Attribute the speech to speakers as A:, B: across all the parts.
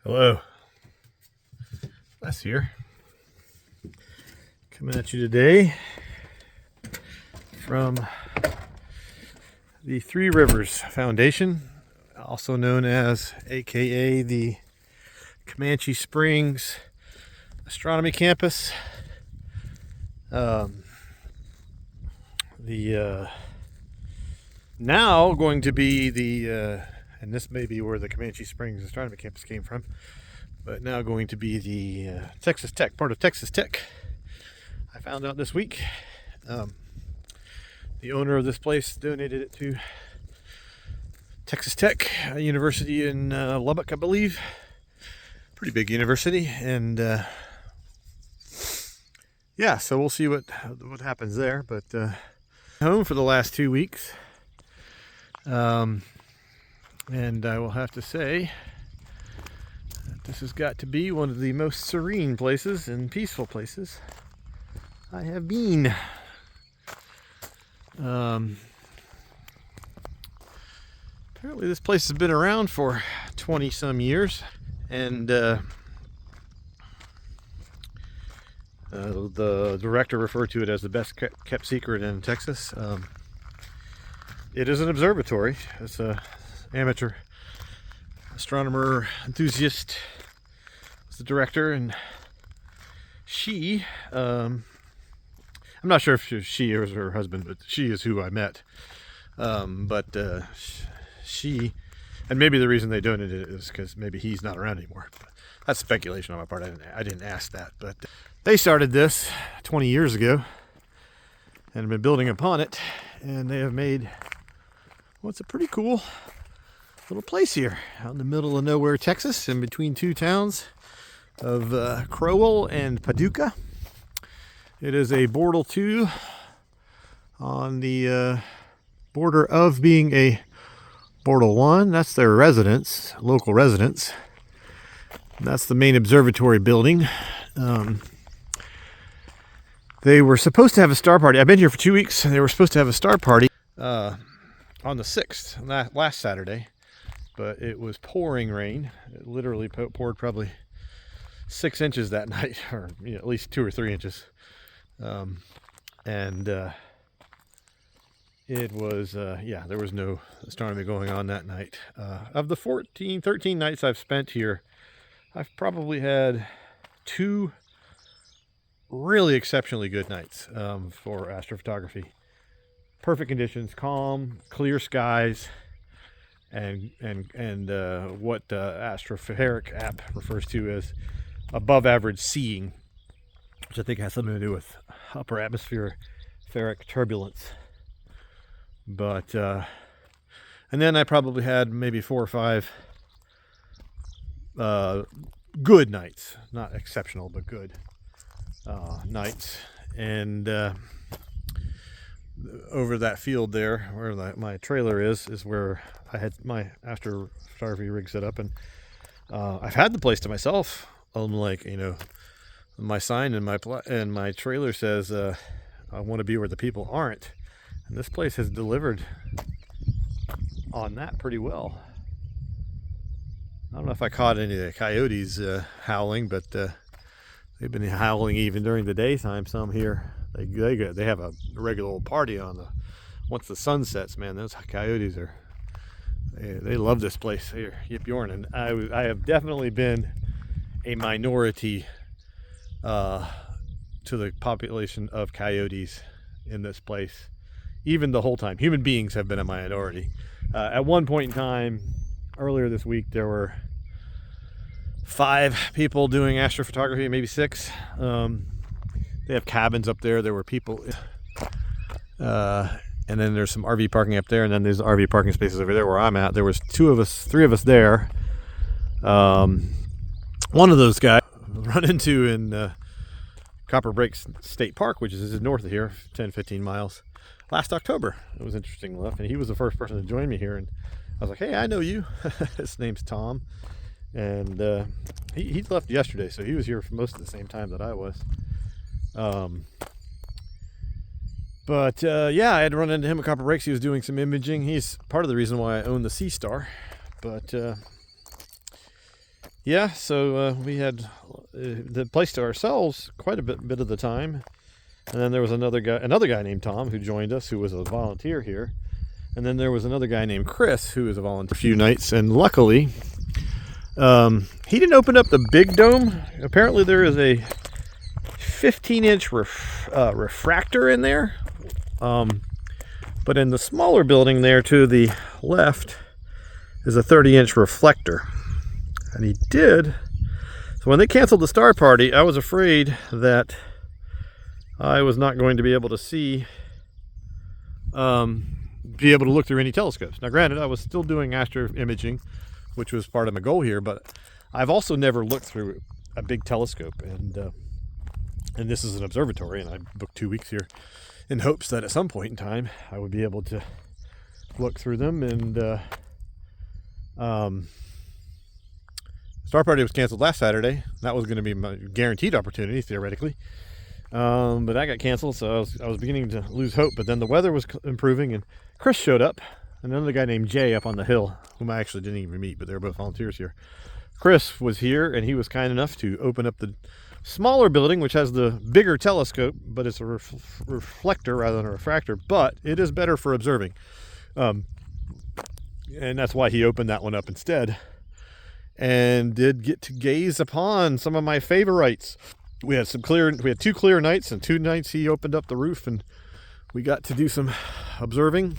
A: Hello, Les here, coming at you today from the Three Rivers Foundation, also known as aka the Comanche Springs Astronomy Campus. Now going to be and this may be where the Comanche Springs Astronomy Campus came from, but now going to be the Texas Tech, part of Texas Tech. I found out this week. The owner of this place donated it to Texas Tech, a university in Lubbock, I believe. Pretty big university, and yeah, so we'll see what happens there. But home for the last 2 weeks, and I will have to say that this has got to be one of the most serene places and peaceful places I have been. Apparently this place has been around for 20 some years, and the director referred to it as the best kept secret in Texas. It is an observatory. It's a amateur astronomer enthusiast. It's the director, and she, I'm not sure if she or her husband, but she is who I met. She, and maybe the reason they donated it is because maybe he's not around anymore. That's speculation on my part. I didn't ask that, but they started this 20 years ago and have been building upon it, and they have made what's a pretty cool little place here out in the middle of nowhere, Texas, in between two towns of Crowell and Paducah. It is a Bortle 2 on the border of being a Bortle 1. That's their residence, local residence. And that's the main observatory building. They were supposed to have a star party. I've been here for 2 weeks, and they were supposed to have a star party on the 6th, last Saturday. But it was pouring rain. It literally poured probably 6 inches that night, or at least 2 or 3 inches. It was, there was no astronomy going on that night. Of the 13 nights I've spent here, I've probably had 2 really exceptionally good nights for astrophotography. Perfect conditions, calm, clear skies, and what Astropheric app refers to as above average seeing, which I think has something to do with upper atmospheric turbulence. But and then I probably had maybe 4 or 5 good nights, not exceptional but good nights. And over that field there where my trailer is where I had my astrophotography rig set up, and I've had the place to myself. Unlike, my sign and my trailer says I want to be where the people aren't, and this place has delivered on that pretty well. I don't know if I caught any of the coyotes howling, but they've been howling even during the daytime. Some here, they have a regular old party once the sun sets. Man, those coyotes they love this place here, Yip Yorn. And I have definitely been a minority to the population of coyotes in this place. Even the whole time, human beings have been a minority. At one point in time, earlier this week, there were 5 people doing astrophotography, maybe 6. They have cabins up there. There were people, and then there's some RV parking up there, and then there's RV parking spaces over there where I'm at. There was 3 of us there. One of those guys run into in Copper Breaks State Park, which is north of here, 10-15 miles, last October. It was interesting enough, and he was the first person to join me here, and I was like, hey, I know you. His name's Tom, and he left yesterday, so he was here for most of the same time that I was. I had run into him at Copper Breaks. He was doing some imaging. He's part of the reason why I own the Sea Star. But yeah, so we had the place to ourselves quite a bit of the time. And then there was another guy named Tom who joined us, who was a volunteer here. And then there was another guy named Chris who was a volunteer a few nights. And luckily, he didn't open up the big dome. Apparently there is a 15-inch refractor in there. But in the smaller building there to the left is a 30-inch reflector. And he did. So when they canceled the star party, I was afraid that I was not going to be able to see, be able to look through any telescopes. Now, granted, I was still doing astro imaging, which was part of my goal here, but I've also never looked through a big telescope, and this is an observatory, and I booked 2 weeks here in hopes that at some point in time I would be able to look through them. And star party was canceled last Saturday. That was going to be my guaranteed opportunity, theoretically. But that got canceled, so I was beginning to lose hope. But then the weather was improving, and Chris showed up, and another guy named Jay up on the hill, whom I actually didn't even meet, but they were both volunteers here. Chris was here, and he was kind enough to open up the smaller building, which has the bigger telescope, but it's a reflector rather than a refractor, but it is better for observing. And that's why he opened that one up instead, and did get to gaze upon some of my favorites. We had 2 clear nights, and 2 nights he opened up the roof, and we got to do some observing.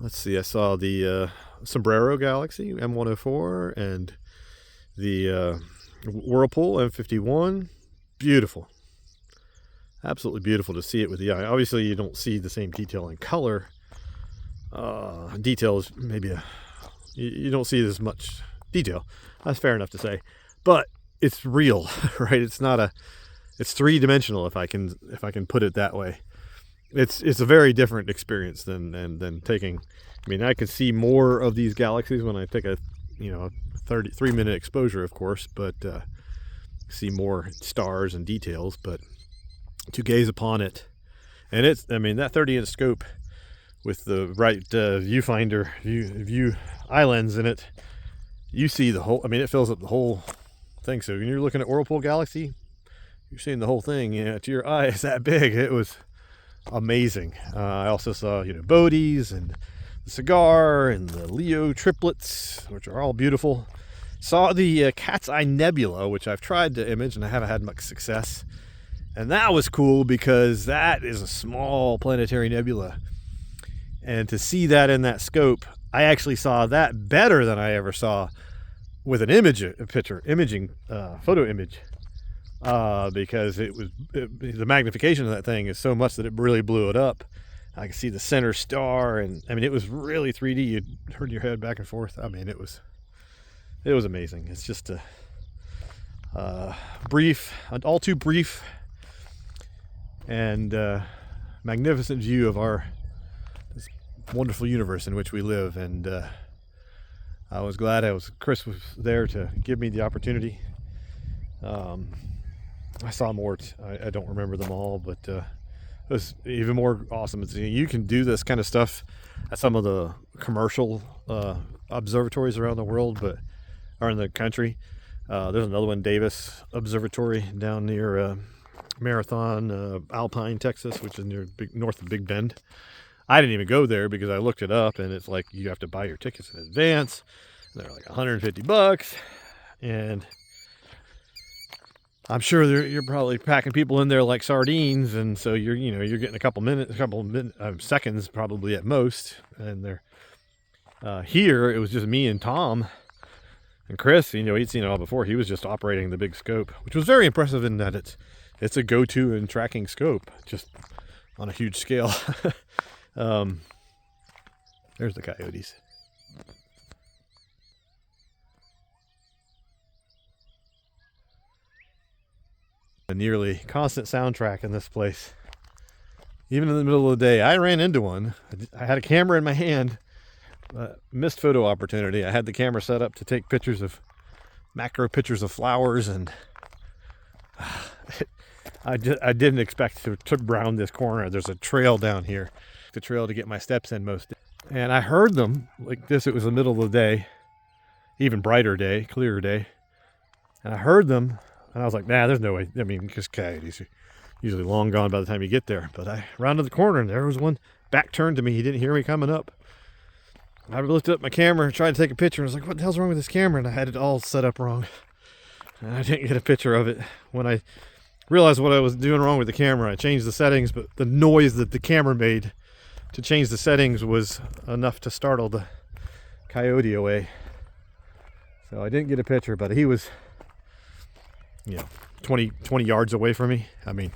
A: Let's see, I saw the Sombrero Galaxy M104 and the Whirlpool M51. Beautiful. Absolutely beautiful to see it with the eye. Obviously, you don't see the same detail in color. Detail is maybe you don't see as much detail. That's fair enough to say. But it's real, right? It's not it's 3-dimensional, if I can put it that way. It's a very different experience than taking. I mean, I can see more of these galaxies when I take a 33-minute exposure, of course, but see more stars and details. But to gaze upon it, and that 30-inch scope with the right viewfinder view eye lens in it, you see the whole. I mean, it fills up the whole thing. So when you're looking at Whirlpool Galaxy, you're seeing the whole thing. To your eye, it's that big. It was amazing. I also saw Bodes and the Cigar and the Leo triplets, which are all beautiful. Saw the Cat's Eye Nebula, which I've tried to image and I haven't had much success. And that was cool because that is a small planetary nebula. And to see that in that scope, I actually saw that better than I ever saw with an imaging photo image, because the magnification of that thing is so much that it really blew it up. I could see the center star, and it was really 3D. You heard your head back and forth. It was amazing. It's just a all too brief and magnificent view of this wonderful universe in which we live. And I was glad Chris was there to give me the opportunity. I saw more. I don't remember them all, but it was even more awesome. You can do this kind of stuff at some of the commercial observatories around the world, or in the country. There's another one, Davis Observatory, down near Marathon, Alpine, Texas, which is north of Big Bend. I didn't even go there because I looked it up, and it's like you have to buy your tickets in advance. They're like $150, and I'm sure you're probably packing people in there like sardines, and so you're getting a couple seconds probably at most. And they're here. It was just me and Tom and Chris. He'd seen it all before. He was just operating the big scope, which was very impressive in that it's a go-to and tracking scope, just on a huge scale. There's the coyotes. A nearly constant soundtrack in this place. Even in the middle of the day, I ran into one. I had a camera in my hand. Missed photo opportunity. I had the camera set up to take macro pictures of flowers, and I didn't expect to round this corner. There's a trail down here, the trail to get my steps in most. And I heard them like this. It was the middle of the day, even brighter day, clearer day. And I heard them, and I was like, nah, there's no way. I mean, because coyotes are usually long gone by the time you get there. But I rounded the corner, and there was one back turned to me. He didn't hear me coming up. I lifted up my camera and tried to take a picture, and I was like, what the hell's wrong with this camera? And I had it all set up wrong. And I didn't get a picture of it. When I realized what I was doing wrong with the camera, I changed the settings, but the noise that the camera made to change the settings was enough to startle the coyote away. So I didn't get a picture, but he was, 20 yards away from me. I mean,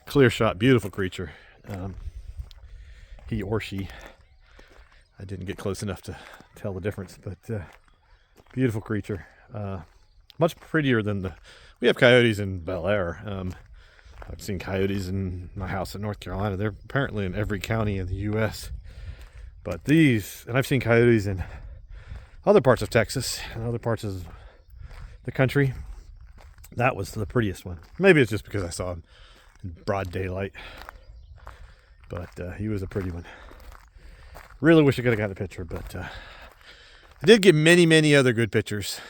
A: clear shot, beautiful creature. He or she. I didn't get close enough to tell the difference, but beautiful creature. Much prettier than we have coyotes in Bel Air. I've seen coyotes in my house in North Carolina. They're apparently in every county in the U.S. But these, and I've seen coyotes in other parts of Texas and other parts of the country. That was the prettiest one. Maybe it's just because I saw him in broad daylight. But he was a pretty one. Really wish I could have got a picture, but I did get many, many other good pictures.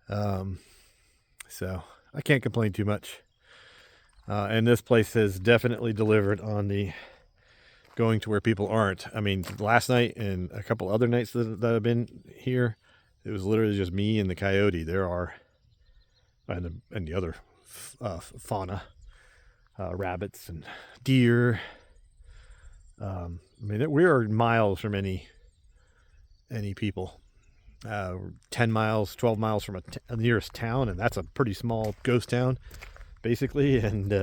A: So I can't complain too much. And this place has definitely delivered on the going to where people aren't. I mean, last night and a couple other nights that I've been here, it was literally just me and the coyote. There are, and the other fauna, rabbits and deer. I mean, we are miles from any people. 10 miles, 12 miles from a nearest town, and that's a pretty small ghost town, basically. And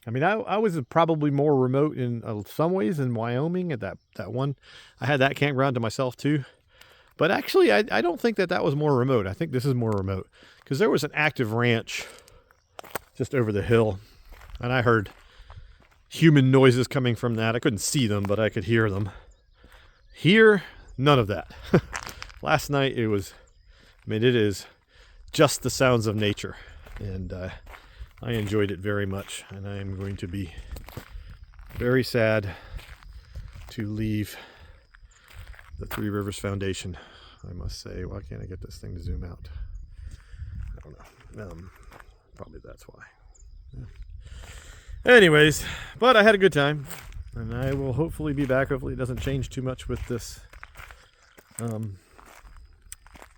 A: I mean, I was probably more remote in some ways in Wyoming at that one. I had that campground to myself too. But actually, I don't think that was more remote. I think this is more remote because there was an active ranch just over the hill, and I heard human noises coming from that. I couldn't see them, but I could hear them. Here, none of that. Last night, it is just the sounds of nature, and I enjoyed it very much, and I am going to be very sad to leave the Three Rivers Foundation, I must say. Why can't I get this thing to zoom out? I don't know. Probably that's why. Yeah. Anyways, but I had a good time, and I will hopefully be back. Hopefully it doesn't change too much with this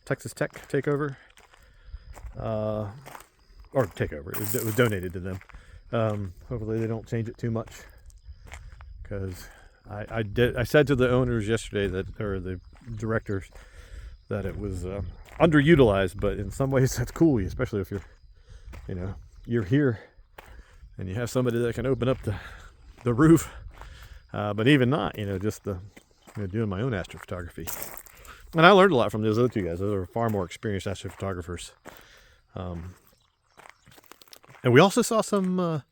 A: Texas Tech takeover. Or takeover. It was donated to them. Hopefully they don't change it too much, because I said to the owners yesterday or the directors, that it was underutilized, but in some ways that's cool, especially if you're here and you have somebody that can open up the roof. But even not, just doing my own astrophotography. And I learned a lot from those other two guys. Those are far more experienced astrophotographers. And we also saw some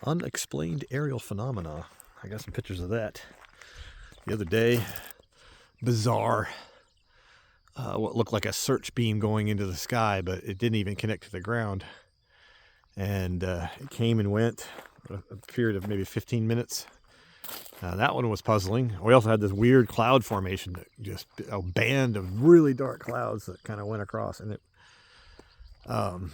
A: unexplained aerial phenomena. I got some pictures of that the other day. Bizarre. What looked like a search beam going into the sky, but it didn't even connect to the ground. And it came and went a period of maybe 15 minutes. That one was puzzling. We also had this weird cloud formation, just a band of really dark clouds that kind of went across, and and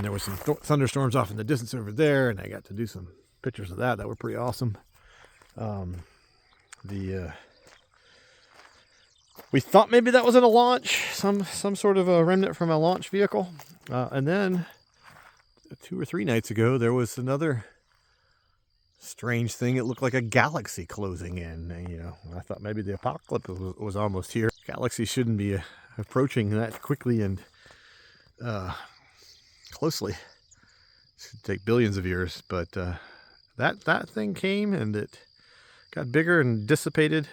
A: there was some thunderstorms off in the distance over there, and I got to do some pictures of that were pretty awesome. We thought maybe that was in a launch, some sort of a remnant from a launch vehicle, and then 2 or 3 nights ago there was another strange thing. It looked like a galaxy closing in. I thought maybe the apocalypse was almost here. Galaxies shouldn't be approaching that quickly and closely. It should take billions of years, but that thing came and it got bigger and dissipated.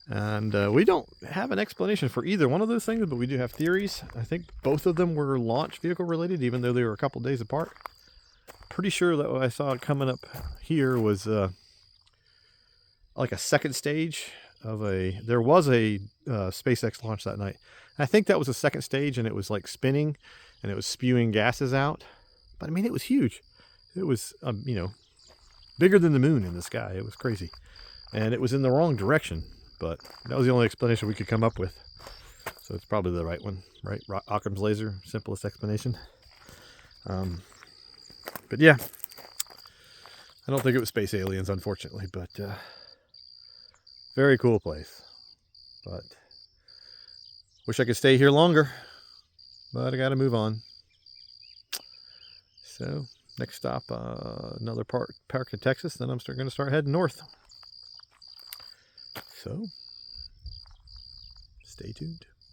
A: And we don't have an explanation for either one of those things, but we do have theories. I think both of them were launch vehicle related, even though they were a couple days apart. Pretty sure that what I saw coming up here was like a second stage of there was a SpaceX launch that night. I think that was a second stage, and it was like spinning and it was spewing gases out. But I mean, it was huge. It was, bigger than the moon in the sky. It was crazy. And it was in the wrong direction, but that was the only explanation we could come up with. So it's probably the right one, right? Occam's laser, simplest explanation. But yeah, I don't think it was space aliens, unfortunately, but very cool place. But wish I could stay here longer, but I got to move on. So next stop, another park in Texas. Then I'm going to start heading north. So stay tuned.